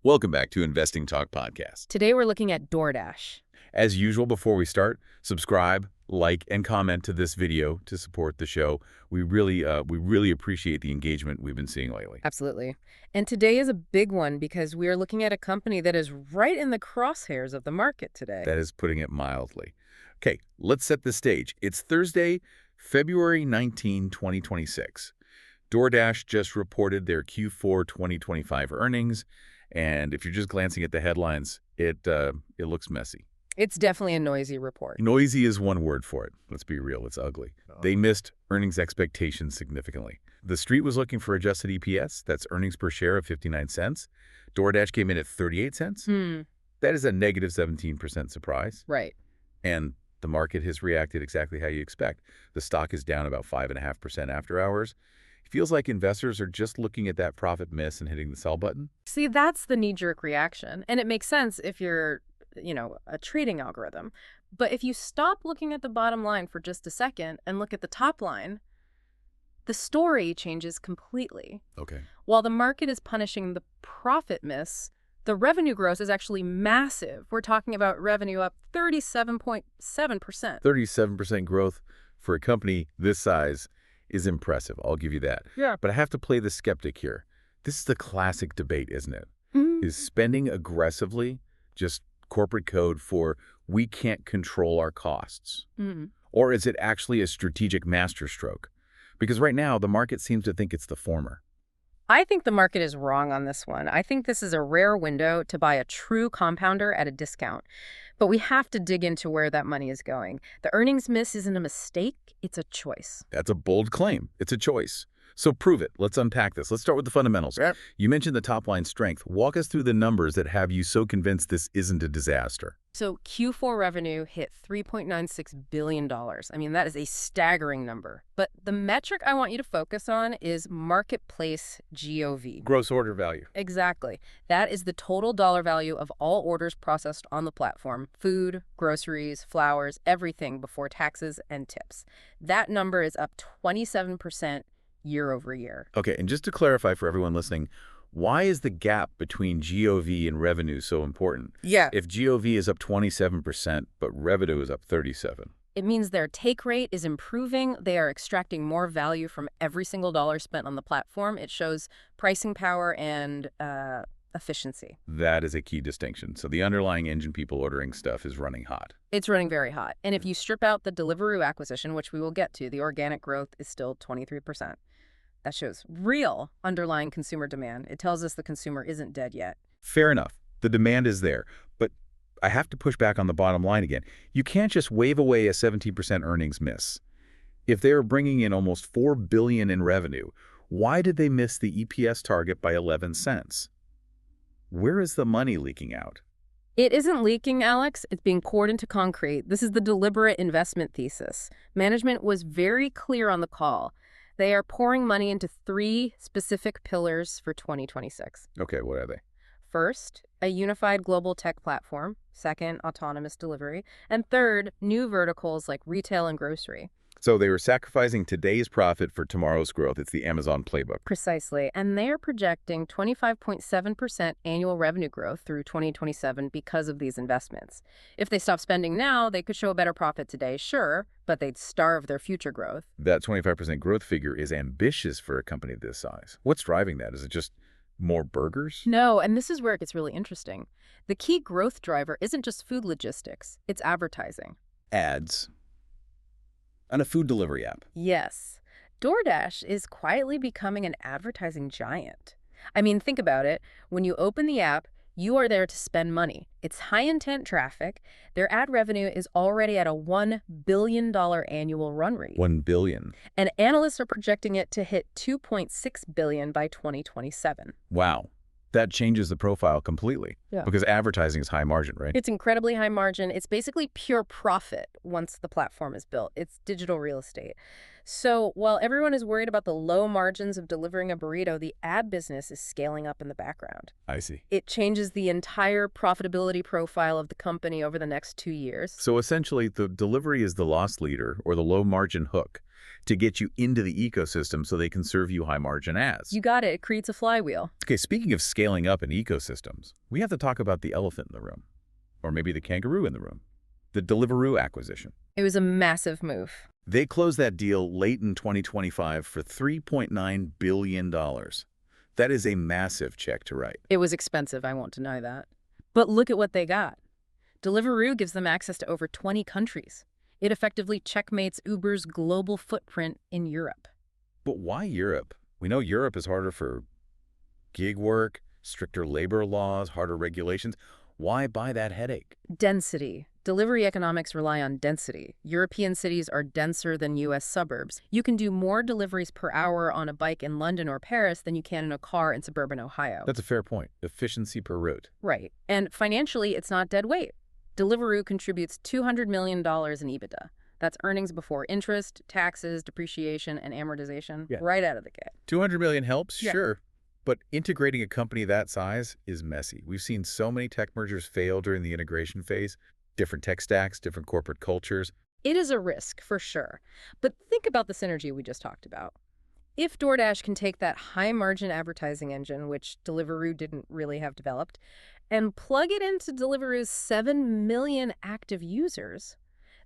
Welcome back to Investing Talk Podcast. Today we're looking at DoorDash. As usual, before we start, subscribe, like, and comment to this video to support the show. We really appreciate the engagement we've been seeing lately. Absolutely. And today is a big one because we are looking at a company that is right in the crosshairs of the market today. That is putting it mildly. Okay, let's set the stage. It's Thursday, February 19, 2026. DoorDash just reported their Q4 2025 earnings, and if you're just glancing at the headlines, it looks messy. It's definitely a noisy report. Noisy is one word for it. Let's be real, it's ugly. They missed earnings expectations significantly. The street was looking for adjusted EPS, that's earnings per share of 59 cents. DoorDash came in at 38 cents. That is a negative 17% surprise. Right. And the market has reacted exactly how you expect. The stock is down about 5.5% after hours. It feels like investors are just looking at that profit miss and hitting the sell button. See, that's the knee-jerk reaction. And it makes sense if you're, a trading algorithm. But if you stop looking at the bottom line for just a second and look at the top line, the story changes completely. Okay. While the market is punishing the profit miss, the revenue growth is actually massive. We're talking about revenue up 37.7%. 37% growth for a company this size is impressive. I'll give you that. Yeah. But I have to play the skeptic here. This is the classic debate, isn't it? Is spending aggressively just corporate code for we can't control our costs? Or is it actually a strategic masterstroke? Because right now, the market seems to think it's the former. I think the market is wrong on this one. I think this is a rare window to buy a true compounder at a discount. But we have to dig into where that money is going. The earnings miss isn't a mistake, it's a choice. That's a bold claim. It's a choice. So prove it. Let's unpack this. Let's start with the fundamentals. Yep. You mentioned the top-line strength. Walk us through the numbers that have you so convinced this isn't a disaster. So Q4 revenue hit $3.96 billion. I mean, that is a staggering number. But the metric I want you to focus on is marketplace GOV. Gross order value. Exactly. That is the total dollar value of all orders processed on the platform. Food, groceries, flowers, everything before taxes and tips. That number is up 27% year over year. Okay, and just to clarify for everyone listening, why is the gap between GOV and revenue so important? Yeah. If GOV is up 27%, but revenue is up 37%. It means their take rate is improving. They are extracting more value from every single dollar spent on the platform. It shows pricing power and efficiency. That is a key distinction. So the underlying engine people ordering stuff is running hot. It's running very hot. And if you strip out the Deliveroo acquisition, which we will get to, the organic growth is still 23%. That shows real underlying consumer demand. It tells us the consumer isn't dead yet. Fair enough. The demand is there. But I have to push back on the bottom line again. You can't just wave away a 17% earnings miss. If they are bringing in almost $4 billion in revenue, why did they miss the EPS target by 11 cents? Where is the money leaking out? It isn't leaking, Alex. It's being poured into concrete. This is the deliberate investment thesis. Management was very clear on the call. They are pouring money into 3 specific pillars for 2026. Okay, what are they? First, a unified global tech platform. Second, autonomous delivery. And third, new verticals like retail and grocery. So they were sacrificing today's profit for tomorrow's growth. It's the Amazon playbook. Precisely. And they're projecting 25.7% annual revenue growth through 2027 because of these investments. If they stop spending now, they could show a better profit today, sure, but they'd starve their future growth. That 25% growth figure is ambitious for a company this size. What's driving that? Is it just more burgers? No, and this is where it gets really interesting. The key growth driver isn't just food logistics, it's advertising. Ads. On a food delivery app. Yes. DoorDash is quietly becoming an advertising giant. I mean, think about it. When you open the app, you are there to spend money. It's high-intent traffic. Their ad revenue is already at a $1 billion annual run rate. $1 billion. And analysts are projecting it to hit $2.6 billion by 2027. Wow. That changes the profile completely. Yeah. Because advertising is high margin, right? It's incredibly high margin. It's basically pure profit once the platform is built. It's digital real estate. So while everyone is worried about the low margins of delivering a burrito, the ad business is scaling up in the background. I see. It changes the entire profitability profile of the company over the next 2 years. So essentially, the delivery is the loss leader or the low margin hook. to get you into the ecosystem so they can serve you high-margin ads. You got it. It creates a flywheel. Okay, speaking of scaling up in ecosystems, we have to talk about the elephant in the room, or maybe the kangaroo in the room, the Deliveroo acquisition. It was a massive move. They closed that deal late in 2025 for $3.9 billion. That is a massive check to write. It was expensive, I won't deny that. But look at what they got. Deliveroo gives them access to over 20 countries. It effectively checkmates Uber's global footprint in Europe. But why Europe? We know Europe is harder for gig work, stricter labor laws, harder regulations. Why buy that headache? Density. Delivery economics rely on density. European cities are denser than U.S. suburbs. You can do more deliveries per hour on a bike in London or Paris than you can in a car in suburban Ohio. That's a fair point. Efficiency per route. Right. And financially, it's not dead weight. Deliveroo contributes $200 million in EBITDA. That's earnings before interest, taxes, depreciation, and amortization right out of the gate. $200 million helps, Yeah. sure. But integrating a company that size is messy. We've seen so many tech mergers fail during the integration phase. Different tech stacks, different corporate cultures. It is a risk, for sure. But think about the synergy we just talked about. If DoorDash can take that high-margin advertising engine, which Deliveroo didn't really have developed, and plug it into Deliveroo's 7 million active users,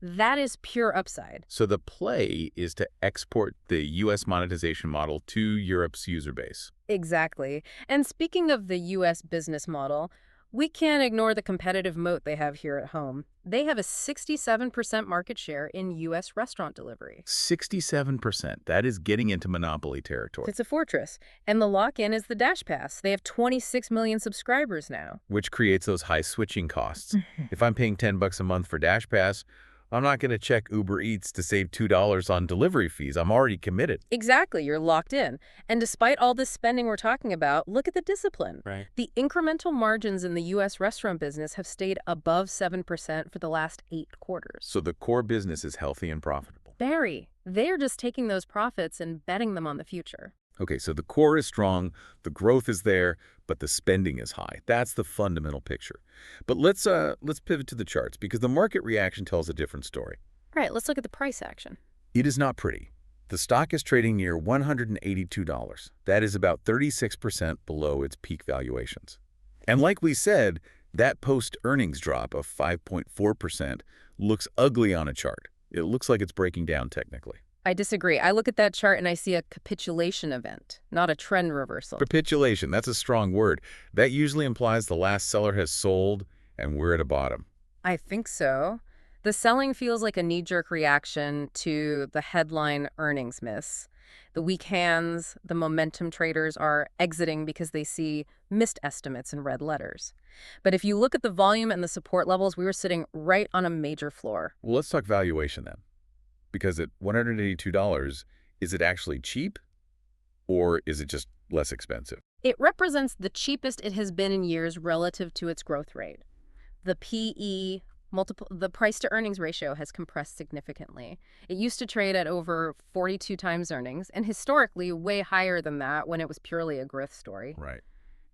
that is pure upside. So the play is to export the U.S. monetization model to Europe's user base. Exactly. And speaking of the U.S. business model, we can't ignore the competitive moat they have here at home. They have a 67% market share in U.S. restaurant delivery. 67%. That is getting into monopoly territory. It's a fortress. And the lock-in is the Dash Pass. They have 26 million subscribers now. Which creates those high switching costs. If I'm paying $10 a month for Dash Pass, I'm not going to check Uber Eats to save $2 on delivery fees. I'm already committed. Exactly. You're locked in. And despite all this spending we're talking about, look at the discipline. Right. The incremental margins in the U.S. restaurant business have stayed above 7% for the last 8 quarters. So the core business is healthy and profitable. Very. They're just taking those profits and betting them on the future. Okay, so the core is strong, the growth is there, but the spending is high. That's the fundamental picture. But let's pivot to the charts because the market reaction tells a different story. All right, let's look at the price action. It is not pretty. The stock is trading near $182. That is about 36% below its peak valuations. And like we said, that post-earnings drop of 5.4% looks ugly on a chart. It looks like it's breaking down technically. I disagree. I look at that chart and I see a capitulation event, not a trend reversal. Capitulation, that's a strong word. That usually implies the last seller has sold and we're at a bottom. I think so. The selling feels like a knee-jerk reaction to the headline earnings miss. The weak hands, the momentum traders are exiting because they see missed estimates in red letters. But if you look at the volume and the support levels, we were sitting right on a major floor. Well, let's talk valuation then. Because at $182, is it actually cheap or is it just less expensive? It represents the cheapest it has been in years relative to its growth rate. The PE the price to earnings ratio has compressed significantly. It used to trade at over 42 times earnings and historically way higher than that when it was purely a growth story. Right.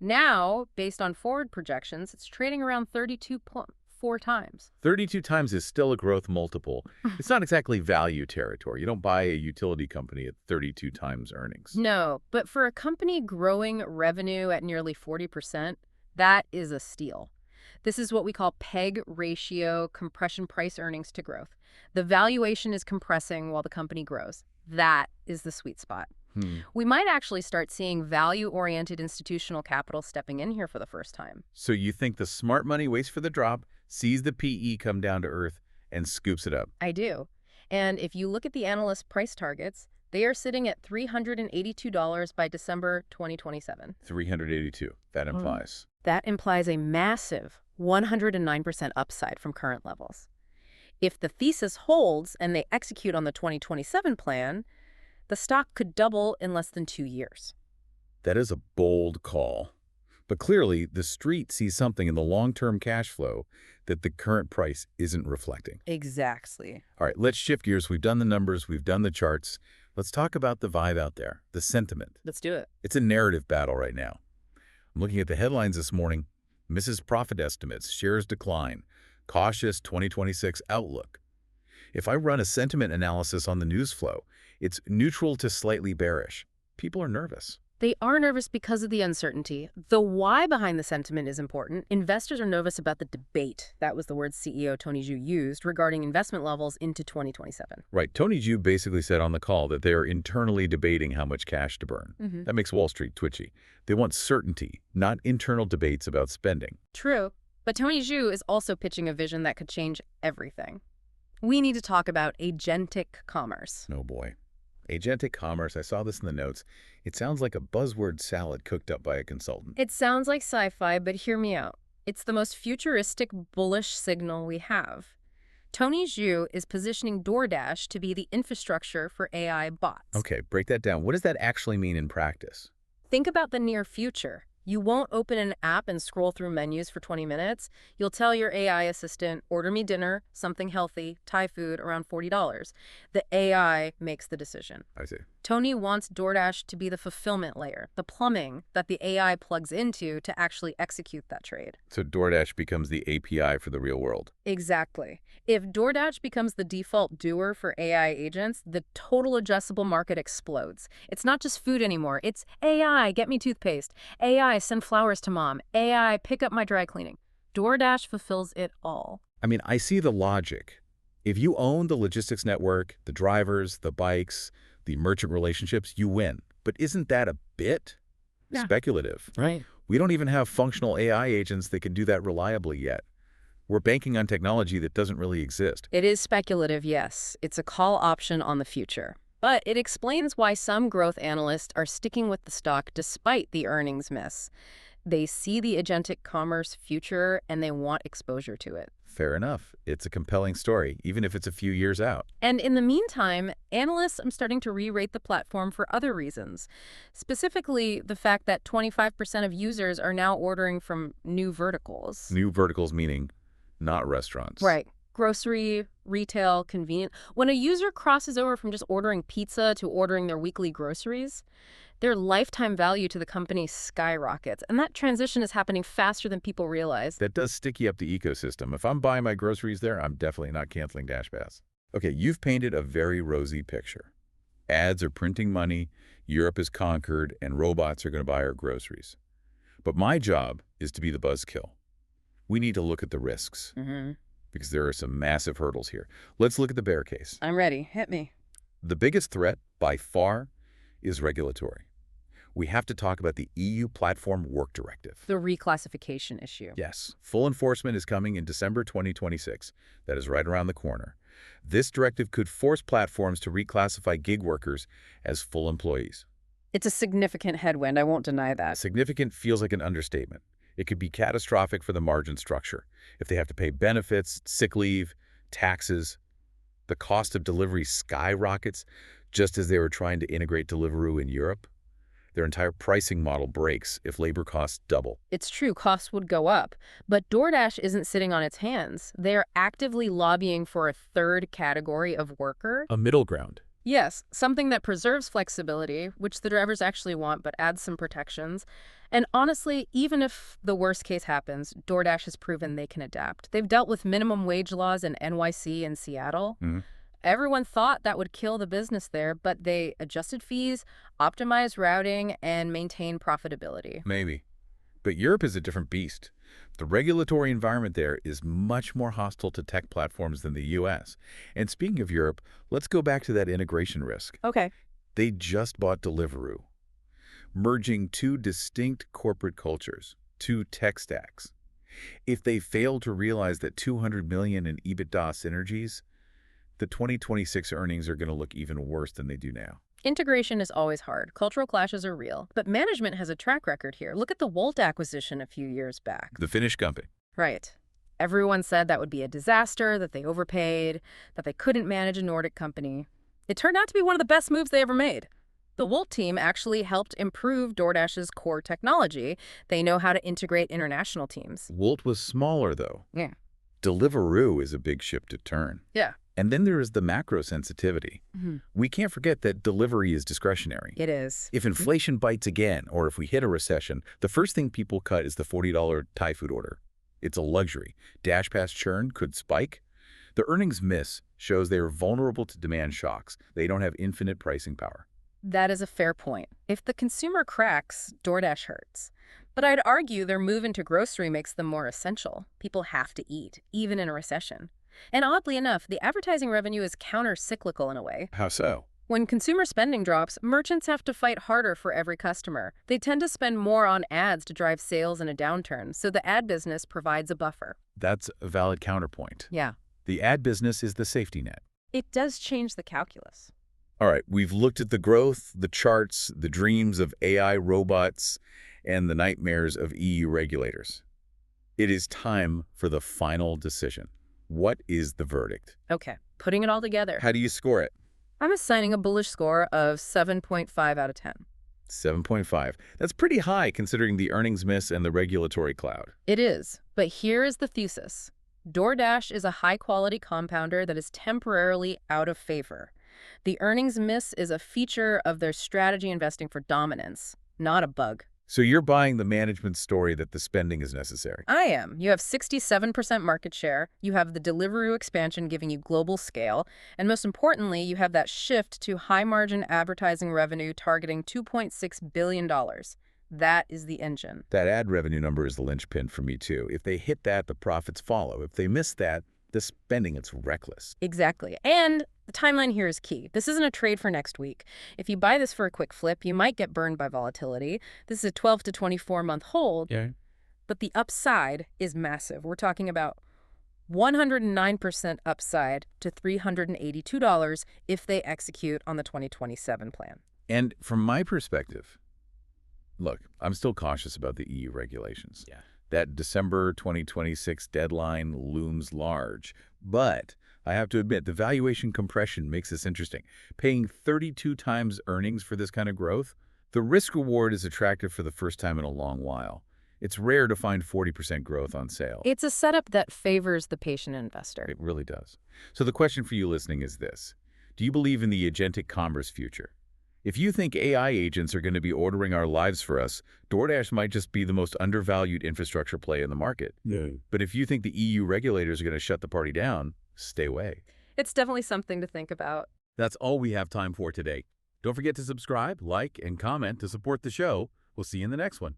Now, based on forward projections, it's trading around 32.4 times. 32 times is still a growth multiple. It's not exactly value territory. You don't buy a utility company at 32 times earnings. No, but for a company growing revenue at nearly 40%, that is a steal. This is what we call PEG ratio, compression price earnings to growth. The valuation is compressing while the company grows. That is the sweet spot. We might actually start seeing value-oriented institutional capital stepping in here for the first time. So you think the smart money waits for the drop, sees the PE come down to earth, and scoops it up? I do. And if you look at the analyst price targets, they are sitting at $382 by December 2027. 382, that implies. That implies a massive 109% upside from current levels. If the thesis holds and they execute on the 2027 plan, the stock could double in less than 2 years. That is a bold call. But clearly, the street sees something in the long-term cash flow that the current price isn't reflecting. Exactly. All right, let's shift gears. We've done the numbers, we've done the charts. Let's talk about the vibe out there, the sentiment. Let's do it. It's a narrative battle right now. I'm looking at the headlines this morning. Misses profit estimates, shares decline, cautious 2026 outlook. If I run a sentiment analysis on the news flow, it's neutral to slightly bearish. People are nervous. They are nervous because of the uncertainty. The why behind the sentiment is important. Investors are nervous about the debate. That was the word CEO Tony Zhu used regarding investment levels into 2027. Right. Tony Zhu basically said on the call that they are internally debating how much cash to burn. That makes Wall Street twitchy. They want certainty, not internal debates about spending. True, but Tony Zhu is also pitching a vision that could change everything. We need to talk about agentic commerce. Oh boy. Agentic commerce, I saw this in the notes. It sounds like a buzzword salad cooked up by a consultant. It sounds like sci-fi, but hear me out. It's the most futuristic, bullish signal we have. Tony Zhu is positioning DoorDash to be the infrastructure for AI bots. Okay, break that down. What does that actually mean in practice? Think about the near future. You won't open an app and scroll through menus for 20 minutes. You'll tell your AI assistant, order me dinner, something healthy, Thai food, around $40. The AI makes the decision. I see. Tony wants DoorDash to be the fulfillment layer, the plumbing that the AI plugs into to actually execute that trade. So DoorDash becomes the API for the real world. Exactly. If DoorDash becomes the default doer for AI agents, the total addressable market explodes. It's not just food anymore. It's AI, get me toothpaste. AI, send flowers to mom. AI, pick up my dry cleaning. DoorDash fulfills it all. I mean, I see the logic. If you own the logistics network, the drivers, the bikes, the merchant relationships, you win. But isn't that a bit speculative? Right. We don't even have functional AI agents that can do that reliably yet. We're banking on technology that doesn't really exist. It is speculative, yes. It's a call option on the future. But it explains why some growth analysts are sticking with the stock despite the earnings miss. They see the agentic commerce future and they want exposure to it. Fair enough. It's a compelling story, even if it's a few years out. And in the meantime, analysts are starting to re-rate the platform for other reasons. Specifically, the fact that 25% of users are now ordering from new verticals. New verticals meaning not restaurants. Right. Grocery, retail, convenient. When a user crosses over from just ordering pizza to ordering their weekly groceries, their lifetime value to the company skyrockets. And that transition is happening faster than people realize. That does sticky up the ecosystem. If I'm buying my groceries there, I'm definitely not canceling DashPass. Okay, you've painted a very rosy picture. Ads are printing money, Europe is conquered, and robots are going to buy our groceries. But my job is to be the buzzkill. We need to look at the risks. Because there are some massive hurdles here. Let's look at the bear case. I'm ready. Hit me. The biggest threat, by far, is regulatory. We have to talk about the EU Platform Work Directive. The reclassification issue. Yes. Full enforcement is coming in December 2026. That is right around the corner. This directive could force platforms to reclassify gig workers as full employees. It's a significant headwind. I won't deny that. Significant feels like an understatement. It could be catastrophic for the margin structure. If they have to pay benefits, sick leave, taxes, the cost of delivery skyrockets just as they were trying to integrate Deliveroo in Europe. Their entire pricing model breaks if labor costs double. It's true, costs would go up. But DoorDash isn't sitting on its hands. They are actively lobbying for a third category of worker. A middle ground. Yes, something that preserves flexibility, which the drivers actually want, but adds some protections. And honestly, even if the worst case happens, DoorDash has proven they can adapt. They've dealt with minimum wage laws in NYC and Seattle. Everyone thought that would kill the business there, but they adjusted fees, optimized routing, and maintained profitability. Maybe. But Europe is a different beast. The regulatory environment there is much more hostile to tech platforms than the U.S. And speaking of Europe, let's go back to that integration risk. Okay. They just bought Deliveroo, merging two distinct corporate cultures, two tech stacks. If they fail to realize that $200 million in EBITDA synergies, the 2026 earnings are going to look even worse than they do now. Integration is always hard. Cultural clashes are real. But management has a track record here. Look at the Wolt acquisition a few years back. The Finnish company. Right. Everyone said that would be a disaster, that they overpaid, that they couldn't manage a Nordic company. It turned out to be one of the best moves they ever made. The Wolt team actually helped improve DoorDash's core technology. They know how to integrate international teams. Wolt was smaller, though. Yeah. Deliveroo is a big ship to turn. Yeah. And then there is the macro sensitivity. We can't forget that delivery is discretionary. It is. If inflation bites again, or if we hit a recession, the first thing people cut is the $40 Thai food order. It's a luxury. DashPass churn could spike. The earnings miss shows they are vulnerable to demand shocks. They don't have infinite pricing power. That is a fair point. If the consumer cracks, DoorDash hurts. But I'd argue their move into grocery makes them more essential. People have to eat, even in a recession. And oddly enough, the advertising revenue is counter-cyclical in a way. How so? When consumer spending drops, merchants have to fight harder for every customer. They tend to spend more on ads to drive sales in a downturn, so the ad business provides a buffer. That's a valid counterpoint. Yeah. The ad business is the safety net. It does change the calculus. All right, we've looked at the growth, the charts, the dreams of AI robots, and the nightmares of EU regulators. It is time for the final decision. What is the verdict? Okay, putting it all together. How do you score it? I'm assigning a bullish score of 7.5 out of 10. 7.5. That's pretty high considering the earnings miss and the regulatory cloud. It is, but here is the thesis. DoorDash is a high-quality compounder that is temporarily out of favor. The earnings miss is a feature of their strategy investing for dominance, not a bug. So you're buying the management story that the spending is necessary. I am. You have 67% market share, you have the Deliveroo expansion giving you global scale, and most importantly, you have that shift to high-margin advertising revenue targeting $2.6 billion. That is the engine. That ad revenue number is the linchpin for me too. If they hit that, the profits follow. If they miss that, the spending, it's reckless. Exactly. And the timeline here is key. This isn't a trade for next week. If you buy this for a quick flip, you might get burned by volatility. This is a 12 to 24-month hold. Yeah. But the upside is massive. We're talking about 109% upside to $382 if they execute on the 2027 plan. And from my perspective, look, I'm still cautious about the EU regulations. Yeah. That December 2026 deadline looms large. But I have to admit, the valuation compression makes this interesting. Paying 32 times earnings for this kind of growth, the risk-reward is attractive for the first time in a long while. It's rare to find 40% growth on sale. It's a setup that favors the patient investor. It really does. So the question for you listening is this. Do you believe in the agentic commerce future? If you think AI agents are going to be ordering our lives for us, DoorDash might just be the most undervalued infrastructure play in the market. Yeah. But if you think the EU regulators are going to shut the party down, stay away. It's definitely something to think about. That's all we have time for today. Don't forget to subscribe, like, and comment to support the show. We'll see you in the next one.